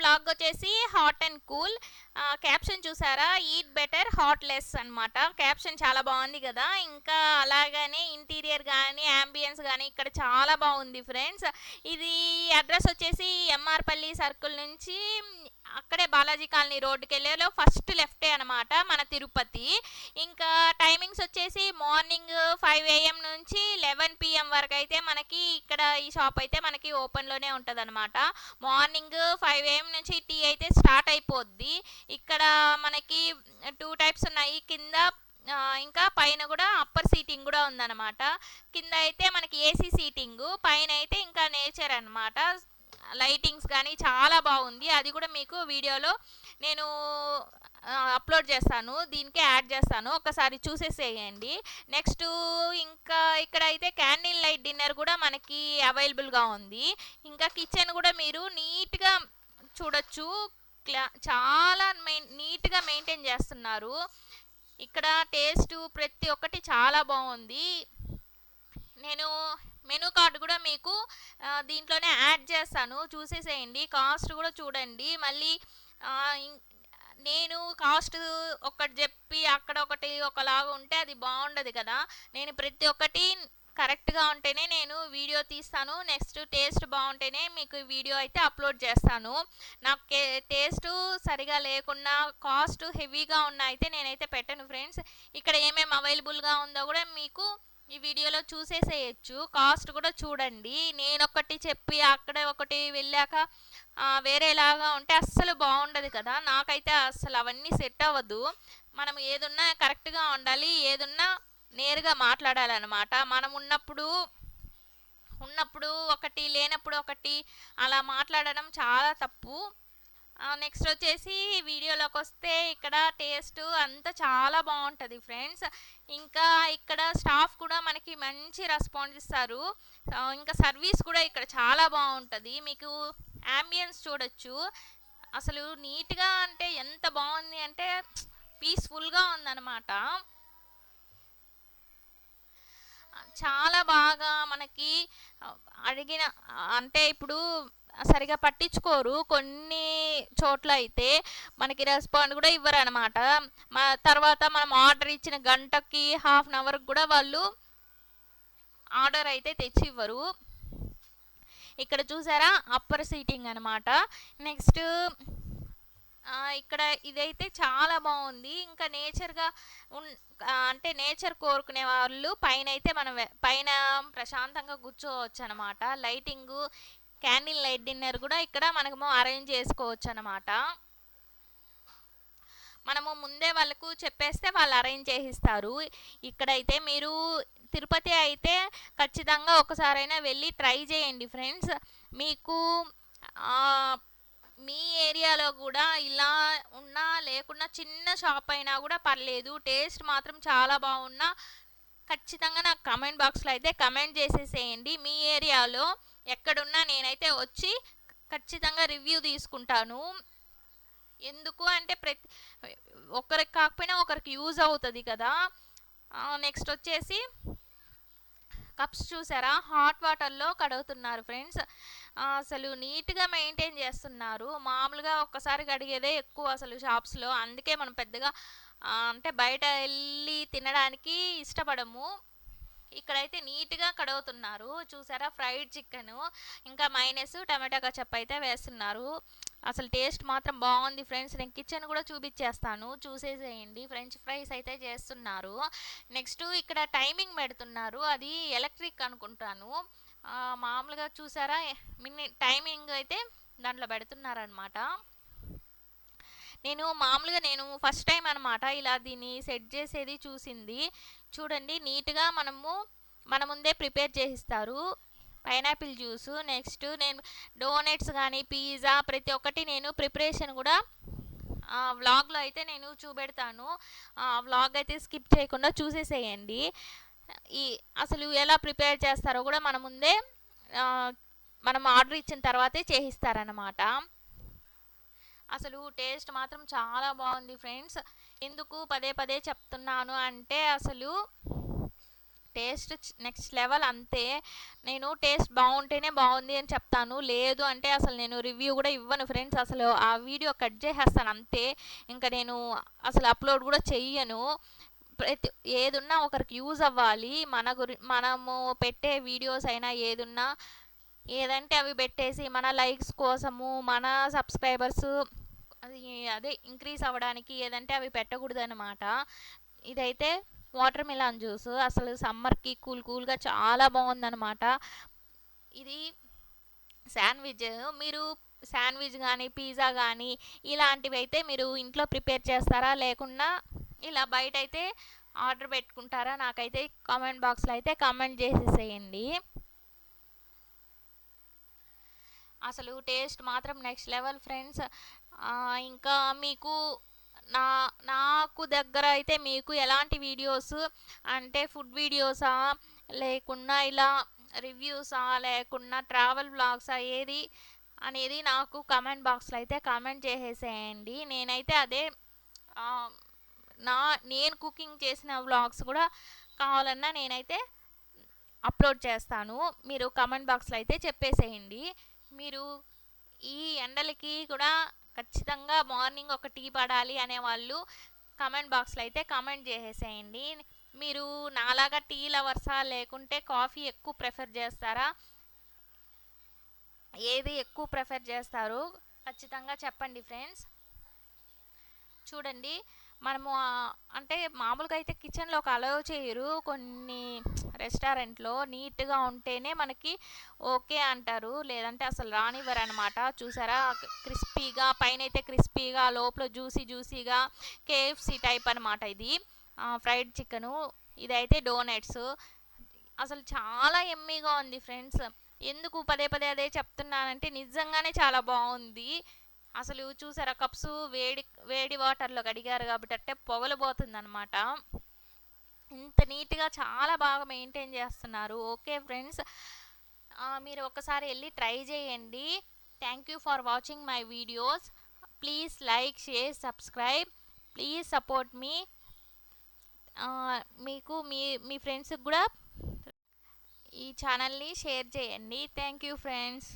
Vlog వచ్చేసి hot and cool. Caption చూసారా, eat better hot less అనమాట. క్యాప్షన్ చాలా బాగుంది కదా. ఇంకా అలాగనే ఇంటీరియర్ కానీ యాంబియన్స్ కానీ ఇక్కడ చాలా బాగుంది ఫ్రెండ్స్. ఇది అడ్రస్ వచ్చేసి ఎంఆర్పల్లి సర్కిల్ నుంచి అక్కడే బాలాజీ కాలనీ రోడ్డుకి వెళ్ళేలో ఫస్ట్ లెఫ్టే అనమాట మన తిరుపతి. ఇంకా టైమింగ్స్ వచ్చేసి మార్నింగ్ 5 AM నుంచి 11 PM వరకు అయితే మనకి ఇక్కడ ఈ షాప్ అయితే మనకి ఓపెన్లోనే ఉంటుంది అనమాట. మార్నింగ్ 5 AM నుంచి టీ అయితే స్టార్ట్ అయిపోద్ది. ఇక్కడ మనకి 2 టైప్స్ ఉన్నాయి, కింద ఇంకా పైన కూడా అప్పర్ సీటింగ్ కూడా ఉందన్నమాట. కింద అయితే మనకి ఏసీ సీటింగ్, పైన అయితే ఇంకా నేచర్ అనమాట. లైటింగ్స్ కానీ చాలా బాగుంది. అది కూడా మీకు వీడియోలో నేను అప్లోడ్ చేస్తాను, దీనికే యాడ్ చేస్తాను, ఒకసారి చూసేసేయండి. నెక్స్ట్ ఇంకా ఇక్కడ అయితే క్యాండిల్ లైట్ డిన్నర్ కూడా మనకి అవైలబుల్గా ఉంది. ఇంకా కిచెన్ కూడా మీరు నీట్గా చూడొచ్చు, చాలా నీట్గా మెయింటైన్ చేస్తున్నారు. ఇక్కడ టేస్ట్ ప్రతి ఒక్కటి చాలా బాగుంది. నేను మెనూ కార్డు కూడా మీకు దీంట్లోనే యాడ్ చేస్తాను, చూసేసేయండి. కాస్ట్ కూడా చూడండి. మళ్ళీ నేను కాస్ట్ ఒకటి చెప్పి అక్కడ ఒకటి ఒకలాగా ఉంటే అది బాగుండదు కదా. నేను ప్రతి ఒక్కటి కరెక్ట్గా ఉంటేనే నేను వీడియో తీస్తాను. నెక్స్ట్ టేస్ట్ బాగుంటేనే మీకు వీడియో అయితే అప్లోడ్ చేస్తాను. నాకు టేస్ట్ సరిగా లేకున్నా కాస్ట్ హెవీగా ఉన్న అయితే నేనైతే పెట్టను ఫ్రెండ్స్. ఇక్కడ ఏమేమి అవైలబుల్గా ఉందో కూడా మీకు ఈ వీడియోలో చూసేసేయచ్చు. కాస్ట్ కూడా చూడండి. నేను ఒకటి చెప్పి అక్కడ ఒకటి వెళ్ళాక వేరేలాగా ఉంటే అస్సలు బాగుండదు కదా. నాకైతే అస్సలు అవన్నీ సెట్ అవ్వదు. మనం ఏదున్నా కరెక్ట్గా ఉండాలి, ఏదున్నా నేరుగా మాట్లాడాలన్నమాట. మనం ఉన్నప్పుడు ఒకటి, లేనప్పుడు ఒకటి అలా మాట్లాడడం చాలా తప్పు. నెక్స్ట్ వచ్చేసి వీడియోలోకి వస్తే ఇక్కడ టేస్ట్ అంతా చాలా బాగుంటుంది ఫ్రెండ్స్. ఇంకా ఇక్కడ స్టాఫ్ కూడా మనకి మంచి రెస్పాన్స్ ఇస్తారు. ఇంకా సర్వీస్ కూడా ఇక్కడ చాలా బాగుంటుంది. మీకు యాంబియన్స్ చూడొచ్చు, అసలు నీట్గా అంటే ఎంత బాగుంది అంటే పీస్ఫుల్గా ఉందన్నమాట. చాలా బాగా మనకి అడిగిన అంటే ఇప్పుడు సరిగా పట్టించుకోరు, కొన్ని చోట్ల అయితే మనకి రెస్పాండ్ కూడా ఇవ్వరు అనమాట. తర్వాత మనం ఆర్డర్ ఇచ్చిన గంటకి హాఫ్ అన్ అవర్కి కూడా వాళ్ళు ఆర్డర్ అయితే తెచ్చి ఇవ్వరు. ఇక్కడ చూసారా అప్పర్ సీటింగ్ అనమాట. నెక్స్ట్ ఇక్కడ ఇదైతే చాలా బాగుంది. ఇంకా నేచర్గా అంటే నేచర్ కోరుకునే వాళ్ళు పైన అయితే మనం పైన ప్రశాంతంగా కూర్చోవచ్చు అనమాట. లైటింగు క్యాండిల్ లైట్ డిన్నర్ కూడా ఇక్కడ మనము అరేంజ్ చేసుకోవచ్చు అనమాట. మనము ముందే వాళ్ళకు చెప్పేస్తే వాళ్ళు అరేంజ్ చేసిస్తారు. ఇక్కడైతే మీరు తిరుపతి అయితే ఖచ్చితంగా ఒకసారైనా వెళ్ళి ట్రై చేయండి ఫ్రెండ్స్. మీకు మీ ఏరియాలో కూడా ఇలా ఉన్నా లేకున్నా చిన్న షాప్ అయినా కూడా పర్లేదు, టేస్ట్ మాత్రం చాలా బాగున్నా ఖచ్చితంగా నాకు కమెంట్ బాక్స్లో అయితే కమెంట్ చేసేసేయండి. మీ ఏరియాలో ఎక్కడున్నా నేనైతే వచ్చి ఖచ్చితంగా రివ్యూ తీసుకుంటాను. ఎందుకు అంటే ప్రతి ఒకరికి కాకపోయినా ఒకరికి యూజ్ అవుతుంది కదా. నెక్స్ట్ వచ్చేసి కప్స్ చూసారా, హాట్ వాటర్లో కడుగుతున్నారు ఫ్రెండ్స్. అసలు నీట్గా మెయింటైన్ చేస్తున్నారు. మామూలుగా ఒక్కసారి కడిగేదే ఎక్కువ అసలు షాప్స్లో, అందుకే మనం పెద్దగా అంటే బయట వెళ్ళి తినడానికి ఇష్టపడము. ఇక్కడైతే నీట్గా కడుగుతున్నారు. చూసారా ఫ్రైడ్ చికెన్, ఇంకా మైనస్ టమాటా కచప్ అయితే వేస్తున్నారు. అసలు టేస్ట్ మాత్రం బాగుంది ఫ్రెండ్స్. నేను కిచెన్ కూడా చూపించేస్తాను, చూసేసేయండి. ఫ్రెంచ్ ఫ్రైస్ అయితే చేస్తున్నారు. నెక్స్ట్ ఇక్కడ టైమింగ్ పెడుతున్నారు, అది ఎలక్ట్రిక్ అనుకుంటాను. మామూలుగా చూసారా టైమింగ్ అయితే దాంట్లో పెడుతున్నారనమాట. నేను ఫస్ట్ టైం అనమాట ఇలా దీన్ని సెట్ చేసేది చూసింది. చూడండి నీట్గా మన ముందే ప్రిపేర్ చేసిస్తారు. పైనాపిల్ జ్యూసు, నెక్స్ట్ నేను డోనట్స్ కానీ పిజ్జా ప్రతి ఒక్కటి నేను ప్రిపరేషన్ కూడా వ్లాగ్లో అయితే నేను చూపెడతాను. వ్లాగ్ అయితే స్కిప్ చేయకుండా చూసేసేయండి. అసలు ఎలా ప్రిపేర్ చేస్తారో కూడా మన ముందే మనం ఆర్డర్ ఇచ్చిన తర్వాతే చేయిస్తారనమాట. అసలు టేస్ట్ మాత్రం చాలా బాగుంది ఫ్రెండ్స్. ఎందుకు పదే పదే చెప్తున్నాను అంటే అసలు టేస్ట్ నెక్స్ట్ లెవెల్ అంతే. నేను టేస్ట్ బాగుంటేనే బాగుంది అని చెప్తాను, లేదు అంటే అసలు నేను రివ్యూ కూడా ఇవ్వను ఫ్రెండ్స్. అసలు ఆ వీడియో కట్ చేసేస్తాను అంతే. ఇంకా నేను అసలు అప్లోడ్ కూడా చెయ్యను. ప్రతి ఏదున్నా ఒకరికి యూజ్ అవ్వాలి. మనము పెట్టే వీడియోస్ అయినా ఏదున్నా ఏదంటే అవి పెట్టేసి మన లైక్స్ కోసము మన సబ్స్క్రైబర్స్ అది అదే ఇంక్రీజ్ అవ్వడానికి ఏదంటే అవి పెట్టకూడదు అనమాట. ఇదైతే వాటర్ మిలాన్ జ్యూస్ అసలు సమ్మర్కి కూల్ కూల్గా చాలా బాగుందన్నమాట. ఇది శాండ్విచ్. మీరు శాండ్విచ్ కానీ పిజ్జా కానీ ఇలాంటివి అయితే మీరు ఇంట్లో ప్రిపేర్ చేస్తారా, లేకుండా ఇలా బయట అయితే ఆర్డర్ పెట్టుకుంటారా? నాకైతే కామెంట్ బాక్స్లో అయితే కామెంట్ చేసేసేయండి. అసలు టేస్ట్ మాత్రం నెక్స్ట్ లెవెల్ ఫ్రెండ్స్. ఇంకా మీకు నా నాకు దగ్గర అయితే మీకు ఎలాంటి వీడియోస్ అంటే ఫుడ్ వీడియోసా, లేకున్నా ఇలా రివ్యూసా, లేకున్నా ట్రావెల్ వ్లాగ్సా, ఏది అనేది నాకు కామెంట్ బాక్స్లో అయితే కామెంట్ చేసేసేయండి. నేనైతే అదే ఆ, నా నేను కుకింగ్ చేసిన వ్లాగ్స్ కూడా కావాలన్నా నేనైతే అప్లోడ్ చేస్తాను. మీరు కామెంట్ బాక్స్లో అయితే చెప్పేసేయండి. మీరు ఈ ఎండలకి కూడా ఖచ్చితంగా మార్నింగ్ ఒక టీ పడాలి అనేవాళ్ళు కామెంట్ బాక్స్లో అయితే కామెంట్ చేసేసేయండి. మీరు నాలాగా టీ లవర్సా, లేకుంటే కాఫీ ఎక్కువ ప్రిఫర్ చేస్తారా, ఏది ఎక్కువ ప్రిఫర్ చేస్తారు ఖచ్చితంగా చెప్పండి ఫ్రెండ్స్. చూడండి, మనము అంటే మామూలుగా అయితే కిచెన్లో ఒక అలౌ చేయరు, కొన్ని రెస్టారెంట్లో నీట్గా ఉంటేనే మనకి ఓకే అంటారు, లేదంటే అసలు రానివ్వరు అనమాట. చూసారా, క్రిస్పీగా పైన అయితే క్రిస్పీగా లోపల జ్యూసీ జ్యూసీగా కేఎఫ్సి టైప్ అనమాట ఇది. ఫ్రైడ్ చికెను, ఇదైతే డోనట్స్. అసలు చాలా ఎమ్మీగా ఉంది ఫ్రెండ్స్. ఎందుకు పదే పదే అదే చెప్తున్నానంటే నిజంగానే చాలా బాగుంది. అసలు చూసారా, కప్స్ వేడి వేడి వాటర్లో కడిగారు కాబట్టి అంటే పొగలబోతుంది అనమాట. ఇంత నీట్గా చాలా బాగా మెయింటైన్ చేస్తున్నారు. ఓకే ఫ్రెండ్స్, మీరు ఒకసారి వెళ్ళి ట్రై చేయండి. Thank you for watching my videos. Please like, share, subscribe. Please support me. మీకు మీ మీ ఫ్రెండ్స్కి కూడా ఈ ఛానల్ని షేర్ చేయండి. Thank you friends.